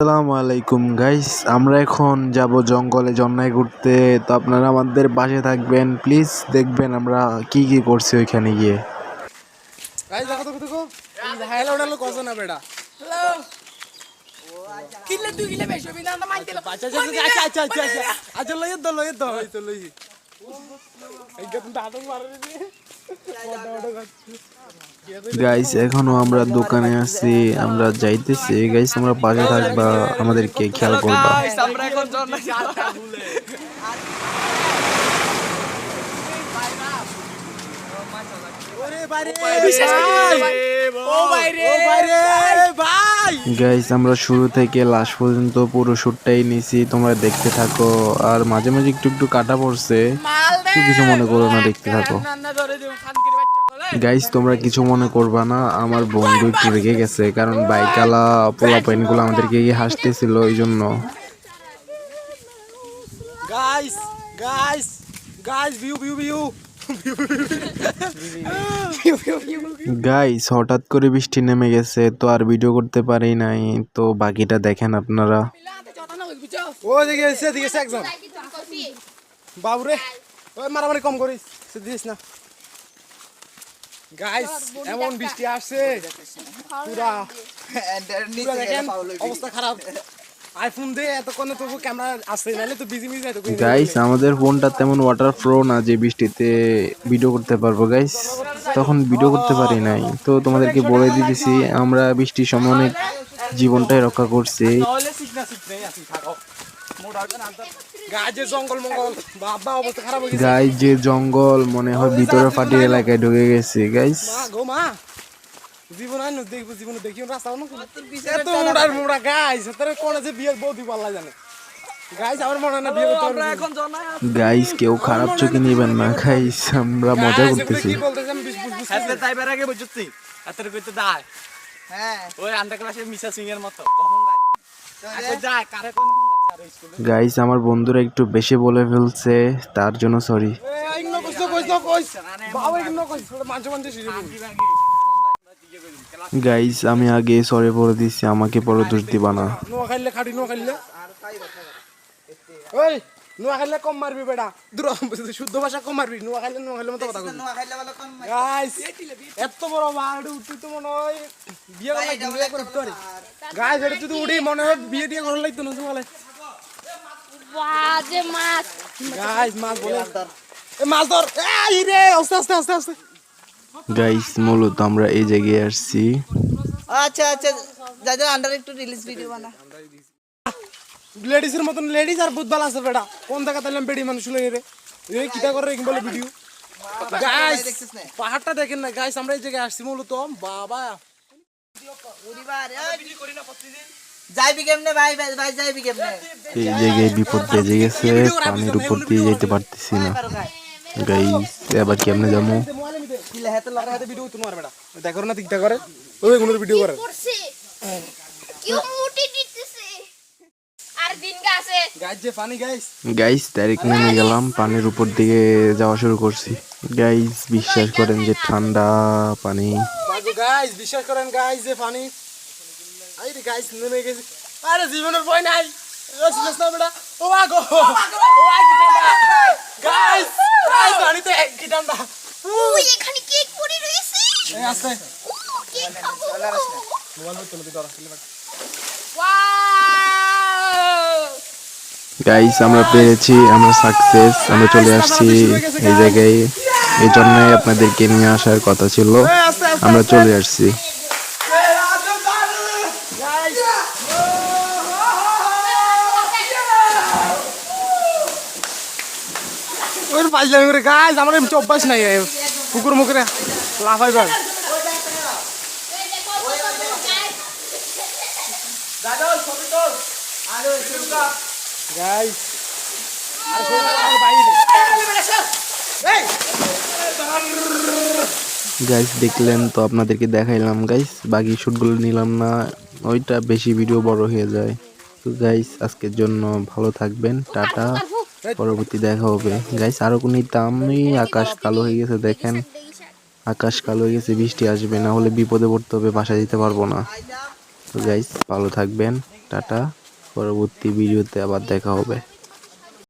আসসালামু আলাইকুম গাইস, আমরা এখন যাব জঙ্গলে জন্নাই ঘুরতে। তো আপনারা আমাদের পাশে থাকবেন প্লিজ, দেখবেন আমরা কি কি করছি ওইখানে গিয়ে। গাইস দেখো দেখো হাইলা ওড়ালো কত না বেটা। হ্যালো কিলে তুই কিলে বেশি বিনা না মাইতে আচ্ছা আচ্ছা লই তো হই তো লই এই গতন দাদু মারে রে গাইস এখনো আমরা দোকানে আছি, আমরা যাইতেছি। গাইস আমরা পাশে থাকবা, আমাদেরকে খেয়াল করবা। গাইস আমরা এখন জন্নাই সাতটা ভুলে গাইস আমরা শুরু থেকে লাস্ট পর্যন্ত পুরো শুটটাই নিছি, তোমরা দেখতে থাকো। আর মাঝে মাঝে একটু একটু কাটা পড়ছে, কিছু মনে করো না, দেখতে থাকো। গাইস তোমরা কিছু মনে করবা না, আমার বন্ধু একটু রেগে গেছে, কারণ বাইকালা পোলাপাইন গুলো আমাদেরকে হাসতেছিল এই জন্য। Guys guys guys view view view guys হঠাৎ করে বৃষ্টি নেমে গেছে, তো আর ভিডিও করতে পারি নাই। তো বাকিটা দেখেন আপনারা। ও দিকে একজন বাবুরে ওই মারামারি কম করিস সে দিস না। গাইস এমন বৃষ্টি আসছে পুরা দেখেন অবস্থা খারাপ। আইফোন দে এতক্ষণে তবু ক্যামেরা আসছে, নাহলে তো বিজি মিজি এতক্ষণ। গাইস আমাদের ফোনটা তেমন ওয়াটার প্রো না যে বৃষ্টিতে ভিডিও করতে পারবো। গাইস তখন ভিডিও করতে পারি নাই, তো তোমাদেরকে বলে দিতেছি আমরা বৃষ্টির সময় অনেক জীবনটাই রক্ষা করছি। গাইস যে জঙ্গল মনে হয় ভিতরে ফাটিয়ে এলাকায় ঢুকে গেছে। গাইস জীবন আইন দেখবো, জীবন দেখি রাস্তা এত মোড়ার মোড়া গাইস তোর কোন যে বিয়ের বউ দিব আল্লাহ জানে। গাইস আমার মনে হয় না বিয়ে করতে আমরা এখন জনাই। গাইস কেউ খারাপ চোখে নেবেন না গাইস, আমরা মজা করতেছি। কি বলতেছ আমি বুঝতে তাইবার আগে বুঝছি এত কইতে দাই। হ্যাঁ ওই আন্ডার ক্লাসে মিশা সিং এর মত কখন আচ্ছা যা কারে কোন ফোন দাও স্কুলে। গাইস আমার বন্ধুরা একটু বেশি বলে ফেলছে, তার জন্য সরি। ইগনো কইছ বাবা ইগনো কইছ মাঝে মাঝে গাইস আমি আগে সরি বলে দিছি, আমাকে পরে দোষ দিবা না। নোয়া খাইলে খাড়ি নোয়া খাইলে ওই নোয়া খাইলে কম মারবি বেটা, দূর শুদ্ধ ভাষা কম মারবি। নোয়া খাইলে মতো কথা কইবি। নোয়া খাইলে বলে কম মারবি। গাইস এত বড় বাড়ি উঠতে তো মনে হয় বিয়ে করে বিয়ে করতে পারি। গাইস এটা যদি উড়ি মনে হয় বিয়ে দিয়ে ঘর লাগতো না তোমালে। বাহ যে মাছ গাইস মাছ বলে এ মাছ ধর এই রে আস্তে আস্তে আস্তে আস্তে। গাইস মূলত আমরা এই জায়গায় আসছি। আচ্ছা আচ্ছা দাদা আন্ডার একটু রিলিজ ভিডিও বানা। লেডিসের মতন লেডিস আর বুধবাল আছে বেটা, কোন জায়গা তাইলাম বেডি মানুষ লই রে এই কিটা করে কি বলে ভিডিও। গাইস পাহাড়টা দেখেন না গাইস, আমরা এই জায়গায় আসছি মূলত। বাবা পরিবার ভিডিও করি না প্রতিদিন যাইবি কেমনে ভাই ভাই যাইবি কেমনে। এই জায়গায় বিপদ বেজে গেছে, পানির উপর দিয়ে যেতে পারতেছি না। গাইস এবার কেমনে যাবো? কিলা হাতে লাগা হাতে ভিডিও তোমার বেটা দেখো না ঠিকঠাক করে ওই গুলোর ভিডিও করে করছে কেউ মুটি দিতেছে আর দিন গাছে গাইস যে পানি গাইস। গাইস ডাইরেক্ট নেমে গেলাম, পানির উপর দিকে যাওয়া শুরু করছি। গাইস বিশ্বাস করেন যে ঠান্ডা পানি। গাইস বিশ্বাস করেন গাইস যে পানি আইরে গাইস নেমে গেছি। আরে জীবনের ভয় নাই রসিলস না বেটা। ও আগো ও কি ঠান্ডা গাইস গাইস পানিতে কি ঠান্ডা। ওই এখানে কেক পড়ে রয়েছে। এই আস্তে ও কেক খাবো। মোবাইল তুলে দিও রাখলে বাট ওয়াও গাইস আমরা পেরেছি, আমরা সাকসেস, আমরা চলে আসছি এই জায়গায়। এই জন্যই আপনাদেরকে নিয়ে আসার কথা ছিল, আমরা চলে আসছি। ওই পাঁচলামি করে গাইস আমার এমনি অভ্যাস নাই পুকুর মুখে লাফাইবার। গাইস গাইস দেখলেন তো, আপনাদেরকে দেখাইলাম। গাইস বাকি শুটগুলো নিলাম না, ওইটা বেশি ভিডিও বড় হয়ে যায়। তো গাইস আজকের জন্য ভালো থাকবেন, টাটা, পরবর্তী দেখা হবে। গাইস আরো কোন আমি আকাশ কালো হয়ে গেছে, দেখেন আকাশ কালো হয়ে গেছে, বৃষ্টি আসবে, না হলে বিপদে পড়তে হবে, বাসা যেতে পারবো না। তো গাইস ভালো থাকবেন। টাটা, পরবর্তী ভিডিওতে আবার দেখা হবে।